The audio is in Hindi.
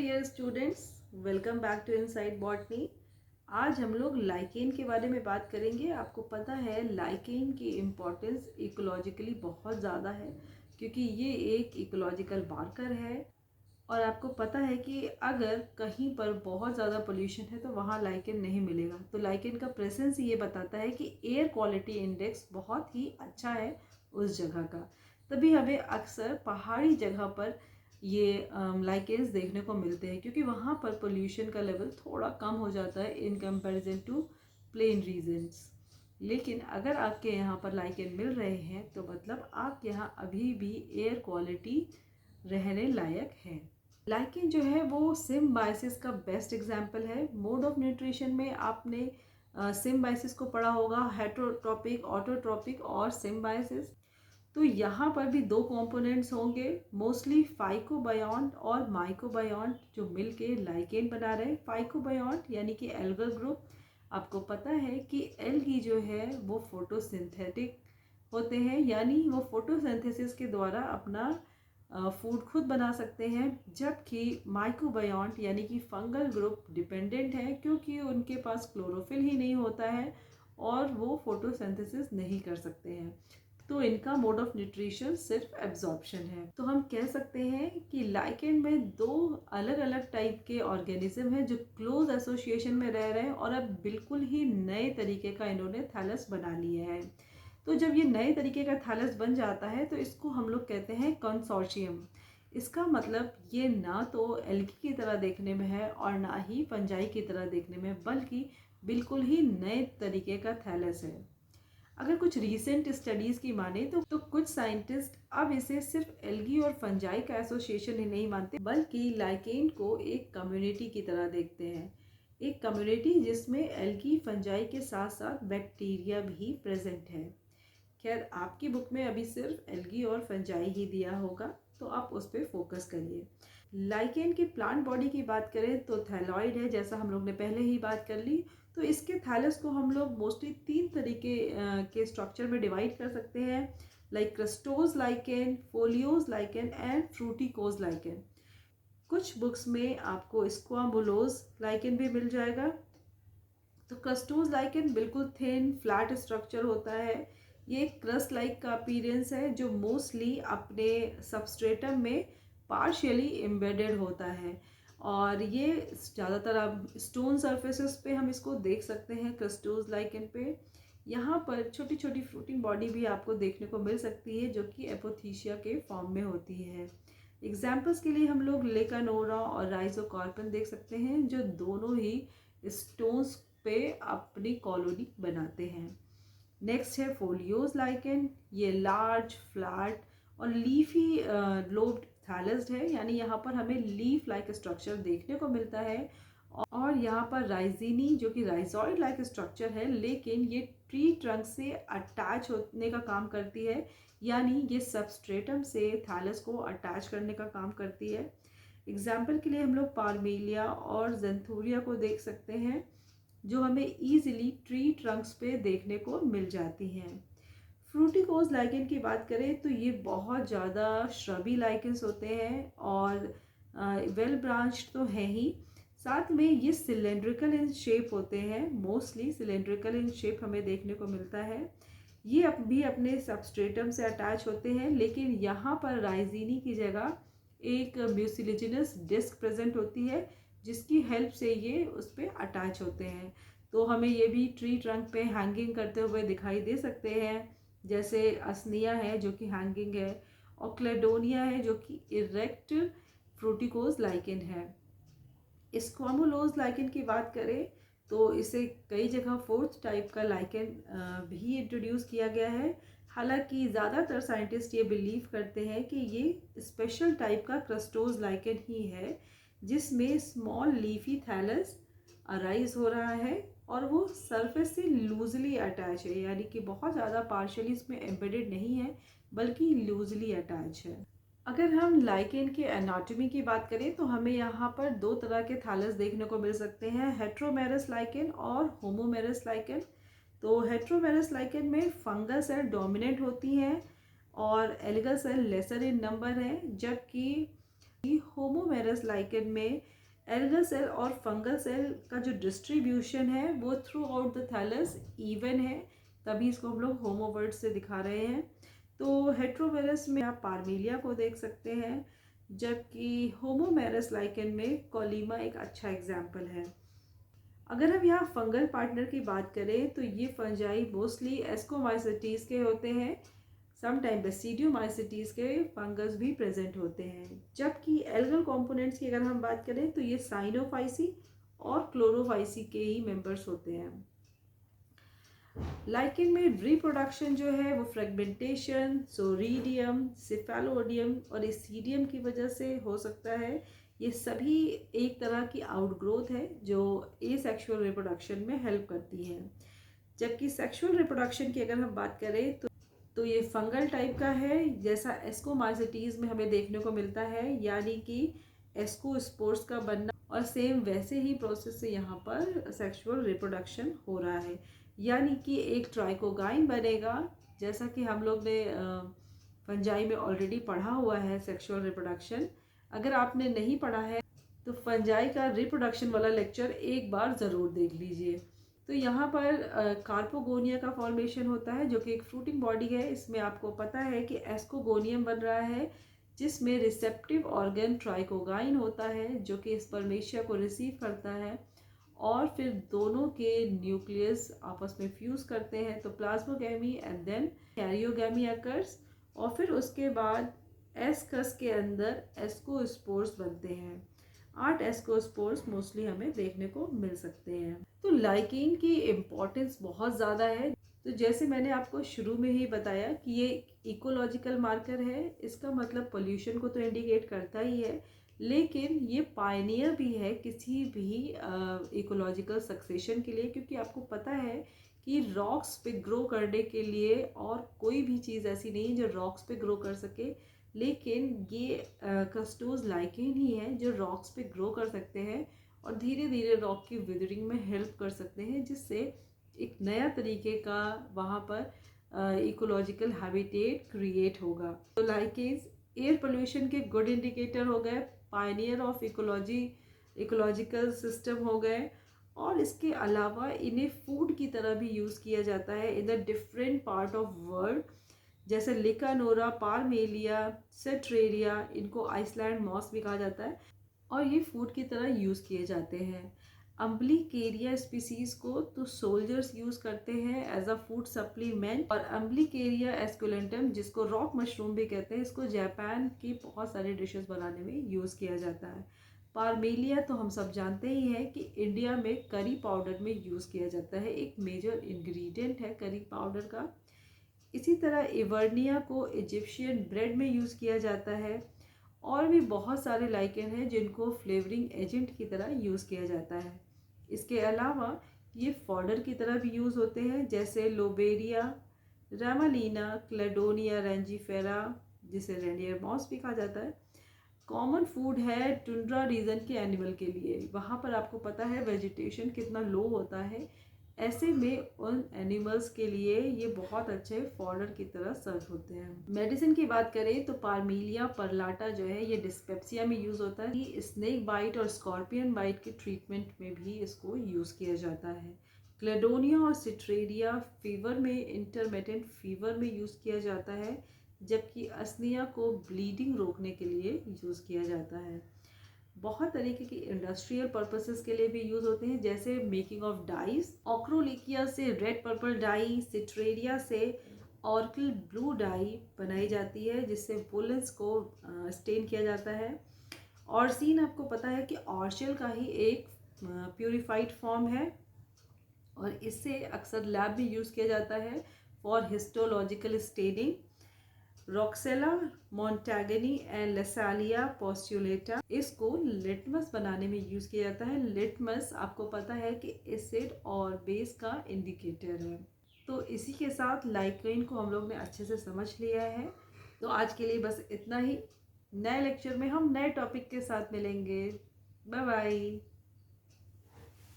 Dear students, welcome back to inside botany. आज हम लोग लाइकेन के बारे में बात करेंगे। आपको पता है लाइकेन की इम्पोर्टेंस इकोलॉजिकली बहुत ज़्यादा है क्योंकि ये एक इकोलॉजिकल मार्कर है। और आपको पता है कि अगर कहीं पर बहुत ज़्यादा पोल्यूशन है तो वहाँ लाइकेन नहीं मिलेगा। तो लाइकेन का प्रेजेंस ये बताता है कि एयर क्वालिटी इंडेक्स बहुत ही अच्छा है उस जगह का। तभी हमें अक्सर पहाड़ी जगह पर ये लाइकेन्स देखने को मिलते हैं क्योंकि वहाँ पर पोल्यूशन का लेवल थोड़ा कम हो जाता है in comparison to plain regions. लेकिन अगर आपके यहाँ पर लाइकेन मिल रहे हैं तो मतलब आपके यहाँ अभी भी एयर क्वालिटी रहने लायक है। लाइकेन जो है वो सिम्बायोसिस का बेस्ट एग्जाम्पल है। मोड ऑफ न्यूट्रिशन में आपने सिम्बायोसिस को पढ़ा होगा, हेटरोट्रॉपिक, ऑटोट्रॉपिक और सिम्बायोसिस। तो यहाँ पर भी दो कंपोनेंट्स होंगे, मोस्टली फाइकोबायोन्ट और माइकोबायोन्ट, जो मिलके लाइकेन बना रहे हैं। फाइकोबायोन्ट यानी कि एल्गल ग्रुप। आपको पता है कि एल्गी जो है वो फोटोसिंथेटिक होते हैं, यानी वो फोटोसिंथेसिस के द्वारा अपना फूड खुद बना सकते हैं, जबकि माइक्रोबायोन्ट यानी कि फंगल ग्रुप डिपेंडेंट है क्योंकि उनके पास क्लोरोफिल ही नहीं होता है और वो फोटोसिंथेसिस नहीं कर सकते हैं। तो इनका मोड ऑफ न्यूट्रिशन सिर्फ एब्जॉर्प्शन है। तो हम कह सकते हैं कि लाइकेन में दो अलग अलग टाइप के ऑर्गेनिज्म हैं जो क्लोज एसोसिएशन में रह रहे हैं और अब बिल्कुल ही नए तरीके का इन्होंने थैलस बना लिया है। तो जब ये नए तरीके का थैलस बन जाता है तो इसको हम लोग कहते हैं कंसोर्शियम। इसका मतलब ये ना तो एल्गी की तरह देखने में है और ना ही फंजाई की तरह देखने में, बल्कि बिल्कुल ही नए तरीके का थैलस है। अगर कुछ रीसेंट स्टडीज़ की माने तो कुछ साइंटिस्ट अब इसे सिर्फ एल्गी और फंजाई का एसोसिएशन ही नहीं मानते, बल्कि लाइकेन को एक कम्युनिटी की तरह देखते हैं। एक कम्युनिटी जिसमें एल्गी, फंजाई के साथ साथ बैक्टीरिया भी प्रेजेंट है। खैर, आपकी बुक में अभी सिर्फ एल्गी और फंजाई ही दिया होगा, तो आप उस पर फोकस करिए। लाइकेन की प्लांट बॉडी की बात करें तो थैलॉइड है, जैसा हम लोग ने पहले ही बात कर ली। तो इसके थैलस को हम लोग मोस्टली तीन तरीके के स्ट्रक्चर में डिवाइड कर सकते हैं, like crustose lichen, folios lichen and फ्रूटिकोज lichen. कुछ बुक्स में आपको स्क्वामुलोज लाइकेन भी मिल जाएगा। तो क्रस्टोज लाइकेन बिल्कुल थिन फ्लैट स्ट्रक्चर होता है। ये क्रस्ट लाइक का अपीयरेंस है जो मोस्टली अपने सबस्ट्रेटम में पार्शियली एम्बेडेड होता है और ये ज़्यादातर अब स्टोन सरफेसेस पे हम इसको देख सकते हैं क्रस्टोज लाइकेन पे। यहाँ पर छोटी छोटी फ्रूटिंग बॉडी भी आपको देखने को मिल सकती है जो कि एपोथीशिया के फॉर्म में होती है। एग्जाम्पल्स के लिए हम लोग लेकानोरा और राइजोकार्पन देख सकते हैं जो दोनों ही स्टोन्स पे अपनी कॉलोनी बनाते हैं। नेक्स्ट है फोलियोज लाइकेन। ये लार्ज, फ्लैट और लीफी लोब्ड थैलस्ड है, यानी यहाँ पर हमें लीफ लाइक स्ट्रक्चर देखने को मिलता है। और यहाँ पर राइजीनी जो कि राइजॉइड लाइक स्ट्रक्चर है, लेकिन ये ट्री ट्रंक से अटैच होने का काम करती है, यानी ये सबस्ट्रेटम से थैलस को अटैच करने का काम करती है। एग्जाम्पल के लिए हम लोग पार्मेलिया और जेंथूरिया को देख सकते हैं जो हमें ईजिली ट्री ट्रंक्स पे देखने को मिल जाती हैं। फ्रूटिकोज लाइकेन की बात करें तो ये बहुत ज़्यादा श्रबी लाइकेन्स होते हैं और वेल ब्रांच्ड तो हैं ही, साथ में ये सिलेंड्रिकल इन शेप होते हैं। मोस्टली सिलेंड्रिकल इन शेप हमें देखने को मिलता है। ये भी अपने सबस्ट्रेटम से अटैच होते हैं, लेकिन यहाँ पर राइजीनी की जगह एक म्यूसिलिजिनस डिस्क प्रेजेंट होती है जिसकी हेल्प से ये उस पर अटैच होते हैं। तो हमें ये भी ट्री ट्रंक पे हैंगिंग करते हुए दिखाई दे सकते हैं, जैसे असनिया है जो कि हैंगिंग है और क्लेडोनिया है जो कि इरेक्ट फ्रूटिकोज लाइकेन है। स्क्वामुलोज लाइकेन की बात करें तो इसे कई जगह फोर्थ टाइप का लाइकेन भी इंट्रोड्यूस किया गया है। हालांकि ज़्यादातर साइंटिस्ट ये बिलीव करते हैं कि ये स्पेशल टाइप का क्रस्टोज लाइकेन ही है जिसमें स्मॉल लीफी थैलस अराइज हो रहा है और वो सरफेस से लूजली अटैच है, यानी कि बहुत ज़्यादा पार्शियली इसमें एम्बेडेड नहीं है बल्कि लूजली अटैच है। अगर हम लाइकेन के एनाटॉमी की बात करें तो हमें यहाँ पर दो तरह के थैलस देखने को मिल सकते हैं, हेट्रोमेरस लाइकेन और होमोमेरस लाइकेन। तो हेट्रोमेरस लाइकेन में फंगल सेल डोमिनेंट होती हैं और algal cell lesser in number है, जबकि होमोमेरस लाइकेन में एल्गल सेल और फंगल सेल का जो डिस्ट्रीब्यूशन है वो throughout the thallus even है, तभी इसको हम लोग होमोवर्ड से दिखा रहे हैं। तो हेट्रोमेरस में आप पार्मेलिया को देख सकते हैं, जबकि होमोमेरस लाइकेन में कॉलीमा एक अच्छा एग्जाम्पल है। अगर हम यहाँ फंगल पार्टनर की बात करें तो ये फंजाई मोस्टली एस्कोमाइसिटीज के होते हैं, समटाइम बेसिडियोमाइसिटीज के फंगस भी प्रेजेंट होते हैं। जबकि एल्गल कंपोनेंट्स की अगर हम बात करें तो ये साइनोफाइसी और क्लोरोफाइसी के ही मेंबर्स होते हैं। लाइकेन में रिप्रोडक्शन जो है वो फ्रेगमेंटेशन, सोरीडियम, सिफेलोडियम और एसीडियम की वजह से हो सकता है। ये सभी एक तरह की आउटग्रोथ है जो एसेक्सुअल रिप्रोडक्शन में हेल्प करती है। जबकि सेक्सुअल रिप्रोडक्शन की अगर हम बात करें तो ये फंगल टाइप का है, जैसा एस्कोमाइसिटीज में हमें देखने को मिलता है, यानी कि एस्कोस्पोर्स का बनना, और सेम वैसे ही प्रोसेस से यहाँ पर सेक्सुअल रिप्रोडक्शन हो रहा है, यानी कि एक ट्राइकोगाइन बनेगा। जैसा कि हम लोग ने फंजाई में ऑलरेडी पढ़ा हुआ है सेक्सुअल रिप्रोडक्शन। अगर आपने नहीं पढ़ा है तो फंजाई का रिप्रोडक्शन वाला लेक्चर एक बार ज़रूर देख लीजिए। तो यहाँ पर कार्पोगोनिया का फॉर्मेशन होता है जो कि एक फ्रूटिंग बॉडी है। इसमें आपको पता है कि एस्कोगोनियम बन रहा है, जिसमें रिसेप्टिव ऑर्गन ट्राइकोगाइन होता है जो कि स्पर्मेशिया को रिसीव करता है, और फिर दोनों के न्यूक्लियस आपस में फ्यूज करते हैं, तो plasmogamy and then karyogamy occurs, और फिर उसके बाद एस्कस के अंदर एस्कोस्पोर्स बनते हैं। 8 एस्कोस्पोर्स मोस्टली हमें देखने को मिल सकते हैं। तो लाइकेन की इम्पोर्टेंस बहुत ज़्यादा है। तो जैसे मैंने आपको शुरू में ही बताया कि ये इकोलॉजिकल मार्कर है, इसका मतलब पोल्यूशन को तो इंडिकेट करता ही है, लेकिन ये पायनियर भी है किसी भी इकोलॉजिकल सक्सेशन के लिए, क्योंकि आपको पता है कि रॉक्स पे ग्रो करने के लिए और कोई भी चीज़ ऐसी नहीं है जो रॉक्स पे ग्रो कर सके, लेकिन ये कस्टोज लाइकेन ही है जो रॉक्स पे ग्रो कर सकते हैं और धीरे धीरे रॉक की विदरिंग में हेल्प कर सकते हैं, जिससे एक नया तरीके का वहाँ पर इकोलॉजिकल हैबिटेट क्रिएट होगा। तो लाइकेन्स एयर पोल्यूशन के गुड इंडिकेटर हो गए, पायनियर ऑफ इकोलॉजिकल सिस्टम हो गए, और इसके अलावा इन्हें फूड की तरह भी यूज़ किया जाता है in the different part of world, जैसे लिकानोरा, पार्मेलिया, सेट्रेरिया, इनको आइसलैंड मॉस भी कहा जाता है, और ये फूड की तरह यूज़ किए जाते हैं। अम्ब्लिकेरिया स्पीसीज को तो सोल्जर्स यूज़ करते हैं एज अ फूड सप्लीमेंट, और अम्ब्लिकेरिया एस्कुलेंटम, जिसको रॉक मशरूम भी कहते हैं, इसको जापान की बहुत सारी डिशेस बनाने में यूज़ किया जाता है। पार्मेलिया तो हम सब जानते ही हैं कि इंडिया में करी पाउडर में यूज़ किया जाता है, एक मेजर इंग्रेडिएंट है करी पाउडर का। इसी तरह इवर्निया को इजिप्शियन ब्रेड में यूज़ किया जाता है, और भी बहुत सारे लाइकेन हैं जिनको फ्लेवरिंग एजेंट की तरह यूज़ किया जाता है। इसके अलावा ये फॉडर की तरह भी यूज़ होते हैं, जैसे लोबेरिया, रामालीना, क्लेडोनिया रेंजीफेरा, जिसे रेनियर मॉस भी कहा जाता है। कॉमन फूड है टुंड्रा रीजन के एनिमल के लिए, वहाँ पर आपको पता है वेजिटेशन कितना लो होता है, ऐसे में उन एनिमल्स के लिए ये बहुत अच्छे फॉडर की तरह सर्व होते हैं। मेडिसिन की बात करें तो पार्मेलिया परलाटा जो है ये डिस्पेप्सिया में यूज़ होता है, कि स्नेक बाइट और स्कॉर्पियन बाइट के ट्रीटमेंट में भी इसको यूज़ किया जाता है। क्लेडोनिया और सिट्रेरिया फीवर में, इंटरमिटेंट फीवर में यूज़ किया जाता है, जबकि असनिया को ब्लीडिंग रोकने के लिए यूज़ किया जाता है। बहुत तरीके की इंडस्ट्रियल पर्पसेस के लिए भी यूज़ होते हैं, जैसे मेकिंग ऑफ डाइज, ऑक्रोलिकिया से रेड पर्पल डाई, सिट्रेरिया से ऑर्किल ब्लू डाई बनाई जाती है, जिससे वुलन्स को स्टेन किया जाता है। ऑर्सिन आपको पता है कि ऑर्शियल का ही एक प्यूरिफाइड फॉर्म है, और इससे अक्सर लैब में यूज़ किया जाता है फॉर हिस्टोलॉजिकल स्टेनिंग। रॉक्सेला मोन्टैगनी एंड लेसालिया पोस्टुलेटा, इसको लिटमस बनाने में यूज़ किया जाता है। लिटमस आपको पता है कि एसिड और बेस का इंडिकेटर है। तो इसी के साथ लाइकेन को हम लोग ने अच्छे से समझ लिया है। तो आज के लिए बस इतना ही। नए लेक्चर में हम नए टॉपिक के साथ मिलेंगे। Bye bye.